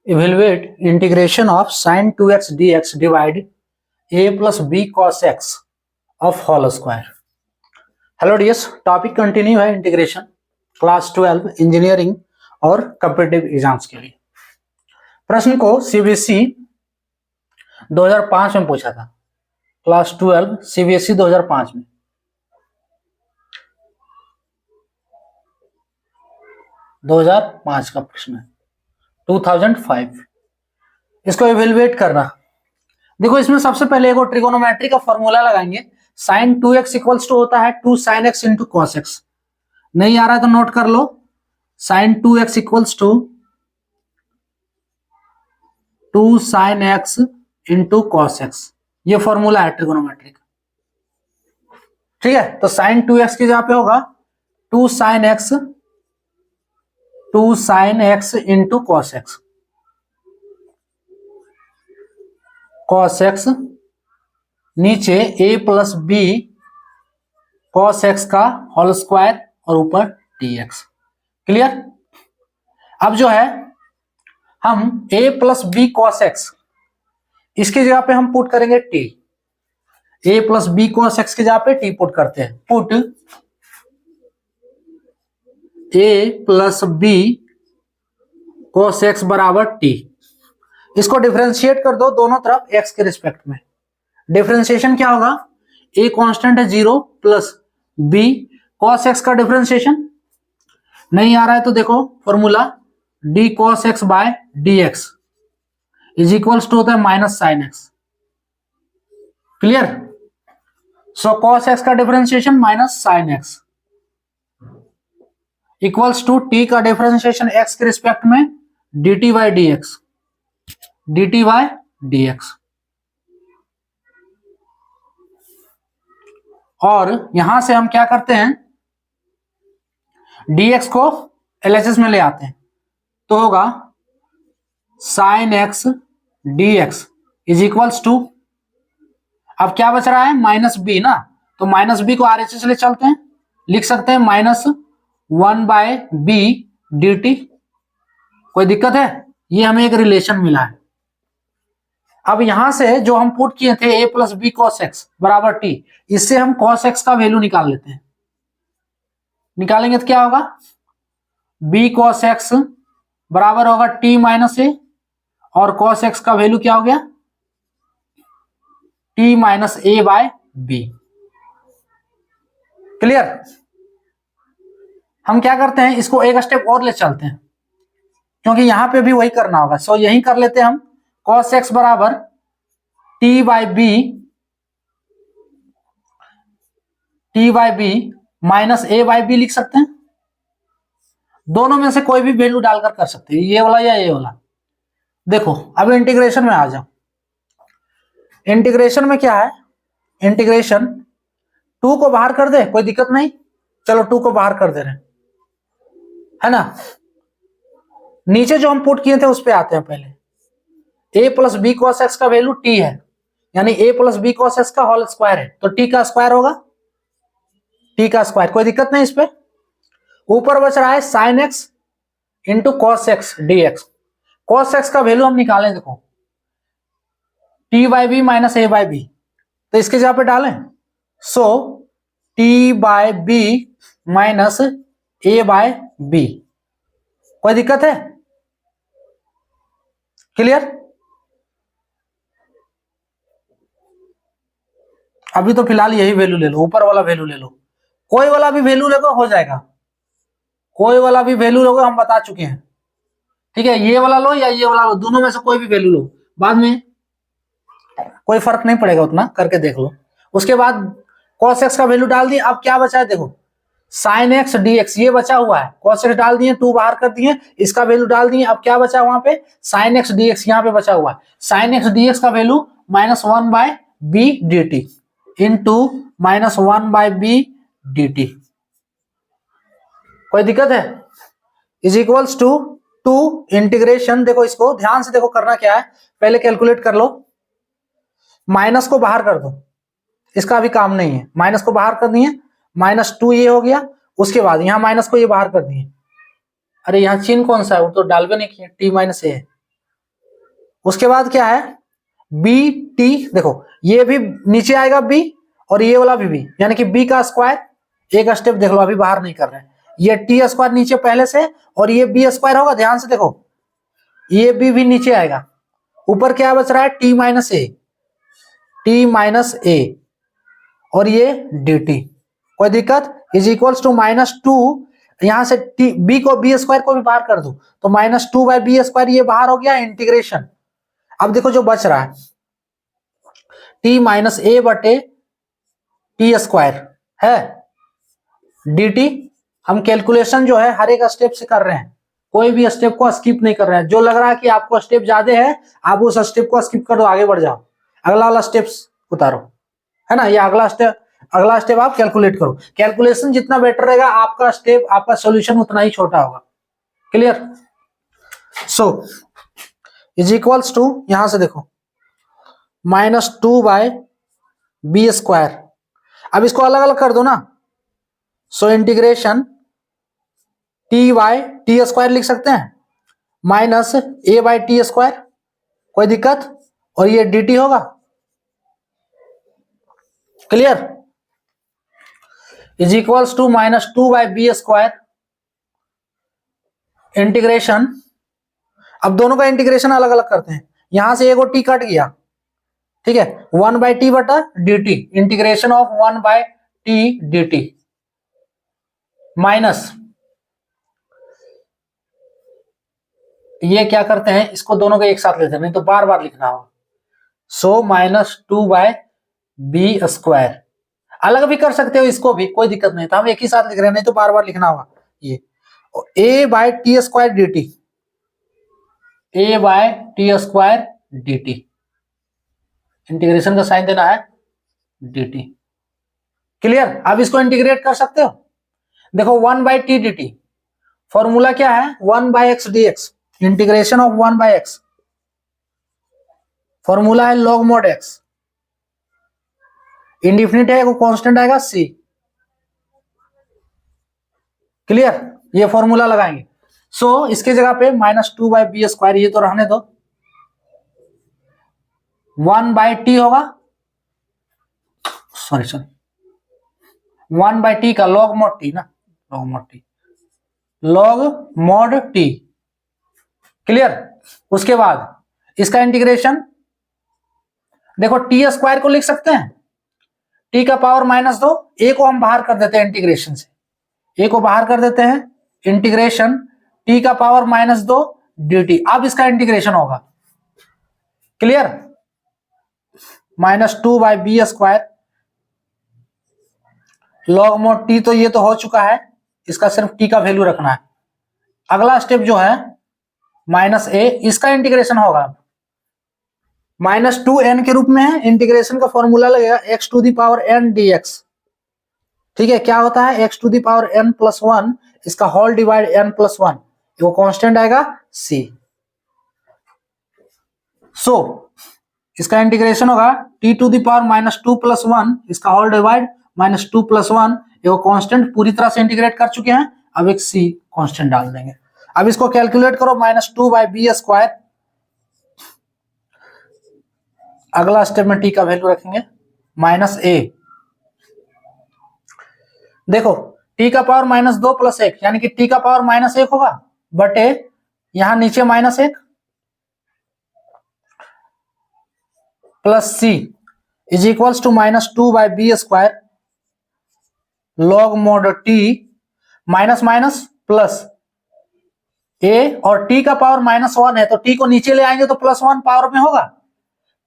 Evaluate integration of sin 2x dx divide a plus b cos x of whole square. Hello dears, topic continue है integration class 12 engineering और competitive exams के लिए। प्रश्न को CBSE 2005 में पूछा था, क्लास 12 सीबीएसई 2005 में। का प्रश्न है 2005। इसको इवेल्युएट करना। देखो इसमें सबसे पहले एक ट्रिगोनोमेट्री का फॉर्मूला लगाएंगे। साइन 2x इक्वल्स टू होता है 2 sin x into cos x. नहीं आ रहा है तो नोट कर लो, sine 2x equals to 2 sin x into cos x. ये फॉर्मूला है ट्रिगोनोमेट्री का, ठीक है। तो साइन 2x की जगह पे होगा 2 sin x into cos x. Cos x नीचे a plus b cos x का होल स्क्वायर और ऊपर dx। क्लियर। अब जो है हम a plus b cos x इसकी जगह पे हम पुट करेंगे t। a plus b cos x की जगह पे t पुट करते हैं। Put a plus b cos x बराबर t। इसको डिफरेंशिएट कर दो दोनों तरफ x के रिस्पेक्ट में। डिफरेंशिएशन क्या होगा, a कांस्टेंट है 0 प्लस b cos x का डिफरेंशिएशन। नहीं आ रहा है तो देखो formula d cos x by dx is equals to होता है minus sine x। Clear. So cos x का differentiation minus sine x equals to t का डिफरेंशिएशन x के रिस्पेक्ट में dt बाय dx। और यहां से हम क्या करते हैं, dx को LHS में ले आते हैं तो होगा sin x dx is equals to, अब क्या बच रहा है माइनस बी ना, तो माइनस बी को RHS ले चलते हैं, लिख सकते हैं माइनस 1 बाय बी dt। कोई दिक्कत है, ये हमें एक रिलेशन मिला है। अब यहां से जो हम पुट किए थे a plus b cos x बराबर t, इससे हम cos x का वैल्यू निकाल लेते हैं। निकालेंगे तो क्या होगा, b cos x बराबर होगा t माइनस ए, और cos x का वैल्यू क्या हो गया t minus a bye B. Clear. हम क्या करते हैं, इसको एक स्टेप और ले चलते हैं क्योंकि यहां पे भी वही करना होगा। सो यही कर लेते हैं हम, cos x बराबर t bye B minus a bye B लिख सकते हैं। दोनों में से कोई भी वैल्यू डालकर कर सकते हैं, ये वाला या ये वाला। देखो अब इंटीग्रेशन में आ जाओ। इंटीग्रेशन में क्या है, इंटीग्रेशन 2 को बाहर कर दे कोई दिक्कत नहीं, चलो 2 को बाहर कर दे रहे है ना। नीचे जो हम पुट किए थे उस पे आते हैं। पहले a plus b cos x का वैल्यू t है, यानी a plus b cos x का होल स्क्वायर है, तो t का स्क्वायर होगा t का स्क्वायर। कोई दिक्कत नहीं इस पे। ऊपर बच रहा है sine x into cos x dx। Cos x का वैल्यू हम निकालें, देखो t bye B minus a bye B, तो इसके जगह पे डालें। सो t bye B minus a bye B. कोई दिक्कत है। क्लियर। अभी तो फिलहाल यही वैल्यू ले लो, ऊपर वाला वैल्यू ले लो, कोई वाला भी वैल्यू लेगो हो जाएगा। कोई वाला भी वैल्यू लोगे, हम बता चुके हैं, ठीक है। ये वाला लो या ये वाला लो, दोनों में से कोई भी वैल्यू लो, बाद में कोई फर्क नहीं पड़ेगा, उतना करके देख लो। उसके बाद cos x का वैल्यू डाल दिए। अब क्या बचा है देखो, sin x dx ये बचा हुआ है। cos x डाल दिए, 2 बाहर कर दिए, इसका वैल्यू डाल दिए। अब क्या बचा वहां पे, sin x dx यहाँ पे बचा हुआ है। sin x dx का value minus 1 by b dt into minus 1 by b dt। कोई दिक्कत है। इज इक्वल्स टू 2 इंटीग्रेशन, देखो इसको ध्यान से देखो करना क्या है, पहले कैलकुलेट कर लो। माइनस को बाहर कर दो, इसका भी काम नहीं है। माइनस को बाहर कर दिए, -2 ये हो गया। उसके बाद यहाँ माइनस को ये बाहर कर दिए। अरे यहाँ चिन्ह कौन सा है, वो तो डाल भी नहीं किया, t माइनस ए है। उसके बाद क्या है बी टी, देखो ये भी नीचे आएगा बी और ये वाला भी, यानी कि बी का स्क्वायर, एक स्टेप देख लो अभी बाहर नहीं कर रहे हैं, ये टी स्क्वायर नीचे पहले से और ये बी स्क्वायर होगा, ध्यान से देखो ये बी भी नीचे आएगा, ऊपर क्या बच रहा है टी माइनस ए, टी माइनस ए और ये डी टी, कोई दिक्कत, इज इक्वल्स टू -2, यहां से टी बी को बी स्क्वायर को भी बाहर कर दो तो -2 बाय बी स्क्वायर, ये बाहर हो गया इंटीग्रेशन। अब देखो जो बच रहा है टी माइनस ए बटे टी स्क्वायर है डी टी। हम कैलकुलेशन जो है हर एक स्टेप से कर रहे हैं, कोई भी स्टेप को स्किप नहीं कर रहे हैं, जो लग रहा है कि आपको स्टेप ज्यादा है आप उस स्टेप को स्किप कर दो, आगे बढ़ जाओ, अगला वाला स्टेप उतारो, है ना, ये अगला स्टेप आप कैलकुलेट करो, कैलकुलेशन जितना बेटर रहेगा आपका स्टेप, आपका सॉल्यूशन उतना ही छोटा होगा। Clear? So is equals to, यहां से देखो -2 बाय बी स्क्वायर, अब इसको अलग अलग कर दो ना, so integration t by t square लिख सकते हैं minus a by t square, कोई दिक्कत, और ये डी टी होगा। Clear? Is equals to -2 by b square integration, अब दोनों का इंटीग्रेशन अलग अलग करते हैं, यहां से एगो टी कट गया, ठीक है, 1 बाय टी बटा d t, integration of 1 by t d t minus, ये क्या करते हैं इसको दोनों को एक साथ लेते हैं, नहीं तो बार बार लिखना होगा, सो -2 बाय बी स्क्वायर, अलग भी कर सकते हो इसको भी, कोई दिक्कत नहीं, तो हम एक ही साथ लिख रहे हैं, नहीं तो बार बार लिखना होगा, ये a by t square d t, a by t square d t, integration का साइन देना है डी टी। क्लियर? अब इसको इंटीग्रेट कर सकते हो, देखो 1 by t d t, formula क्या है 1 by x d x, integration of 1 by x, formula है लॉग मोड एक्स, इंडिफिनिट है वो कांस्टेंट आएगा सी। क्लियर? ये फॉर्मूला लगाएंगे, सो इसके जगह पे -2 बाय बी स्क्वायर, ये तो रहने दो, 1 बाय टी होगा, सॉरी 1 बाय टी का लॉग मोड टी ना, log mod T, log mod T. Clear? उसके बाद इसका इंटीग्रेशन देखो टी स्क्वायर को लिख सकते हैं टी का पावर -2, ए को हम बाहर कर देते हैं इंटीग्रेशन से, ए को बाहर कर देते हैं, इंटीग्रेशन टी का पावर -2 डी टी, अब इसका इंटीग्रेशन होगा। Clear? -2 by b square log mod t, तो ये तो हो चुका है, इसका सिर्फ टी का वैल्यू रखना है। अगला स्टेप जो है -a, इसका इंटीग्रेशन होगा -2n के रूप में है, इंटीग्रेशन का फॉर्मूला लगेगा x to the power n dx, ठीक है, क्या होता है x to the power n plus 1, इसका होल डिवाइड n प्लस 1, वो कांस्टेंट आएगा c। सो इसका इंटीग्रेशन होगा t to the power -2 plus 1, इसका होल डिवाइड -2 प्लस 1, वो कांस्टेंट पूरी तरह से इंटीग्रेट कर चुके हैं, अब एक c कांस्टेंट डाल देंगे। अब इसको कैलकुलेट करो -2 बाय बी स्क्वायर, अगला स्टेप में टी का वैल्यू रखेंगे -a, देखो टी का पावर -2 प्लस 1, यानी कि टी का पावर -1 होगा बटे यहां नीचे -1 plus c is equals to -2 by b square log mod t, minus minus plus a, और टी का पावर -1 है तो टी को नीचे ले आएंगे तो +1 पावर में होगा,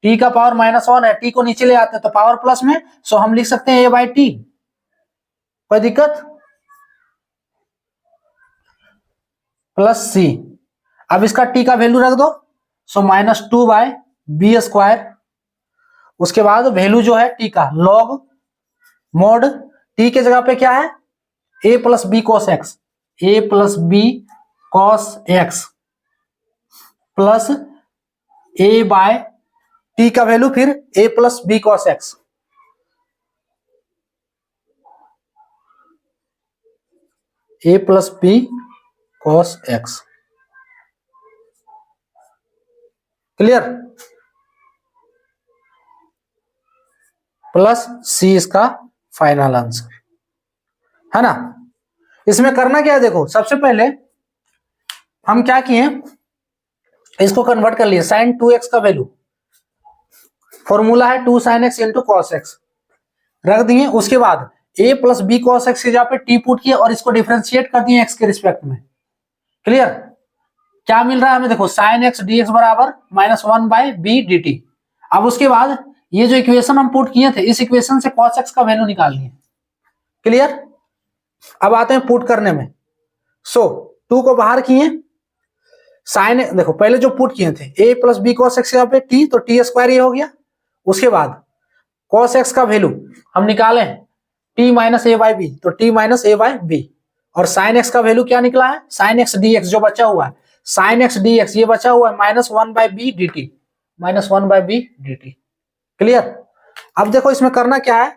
टी का पावर -1 है, टी को नीचे ले आते हैं तो पावर प्लस में, सो हम लिख सकते हैं ए बाई टी, कोई दिक्कत, प्लस सी। अब इसका टी का वैल्यू रख दो, सो -2 बाय बी स्क्वायर, उसके बाद वैल्यू जो है टी का लॉग मोड टी के जगह पे क्या है a plus b cos x, a plus b cos x plus a by t का वैल्यू फिर a plus b cos x, a plus b cos x. Clear, plus c इसका final answer है ना। इसमें करना क्या है, देखो सबसे पहले हम क्या किए, इसको कन्वर्ट कर लिए, साइन 2x का वैल्यू, फॉर्मूला है 2 sin x into cos x, रख दिए। उसके बाद a plus b cos x की जगह पे t पुट किए और इसको डिफरेंशिएट कर दिए x के रिस्पेक्ट में। क्लियर, क्या मिल रहा है हमें, देखो साइन x dx बराबर -1/b/dt। अब उसके बाद ये जो इक्वेशन हम पुट किए थे, इस इक्वेशन से cos x का वैल्यू निकालनी है। क्लियर, अब आते हैं पुट करने में। सो 2 को बाहर किए, साइन, देखो पहले जो पुट किए थे a plus b cos x यहाँ पे t, तो t स्क्वायर ये हो गया। उसके बाद cos x का वैल्यू हम निकाले t minus a by b, तो t minus a by b, और साइन x का वैल्यू क्या निकला है, साइन x dx जो बचा हुआ है, साइन x dx ये बचा हुआ है -1/b/dt, -1/b/dt। क्लियर, अब देखो इसमें करना क्या है,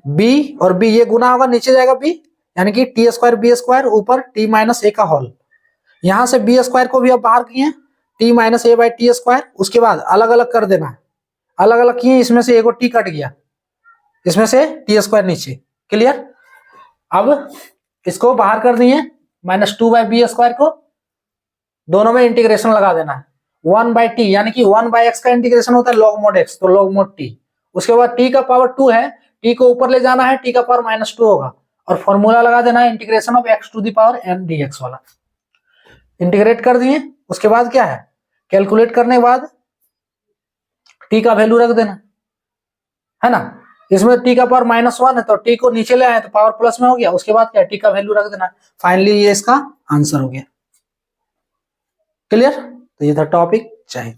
b और b ये गुना होगा, नीचे जाएगा b, यानी कि t स्क्वायर बी स्क्वायर ऊपर t माइनस ए का होल। यहां से बी स्क्वायर को भी अब बाहर किए, t minus a by T square. उसके बाद अलग अलग कर देना है, अलग अलग किए, इसमें से एगो t कट गया, इसमें से टी स्क्वायर नीचे। क्लियर, अब इसको बाहर कर दिए, -2/b² को, दोनों में इंटीग्रेशन लगा देना है, 1/t, यानी कि 1/x का इंटीग्रेशन होता है log mod x, तो log mod t। उसके बाद t का पावर 2 है, t को ऊपर ले जाना है, t का पावर -2 होगा, और फॉर्मूला लगा देना है integration of x to the power n dx वाला। इंटीग्रेट कर दिए, उसके बाद क्या है, कैलकुलेट करने के बाद t का वैल्यू रख देना है ना। इसमें t का पावर -1 है, तो t को नीचे ले आए तो पावर प्लस में हो गया। उसके बाद क्या, t का वैल्यू रख देना, फाइनली ये इसका आंसर हो गया। क्लियर, तो ये था टॉपिक। चाहिए।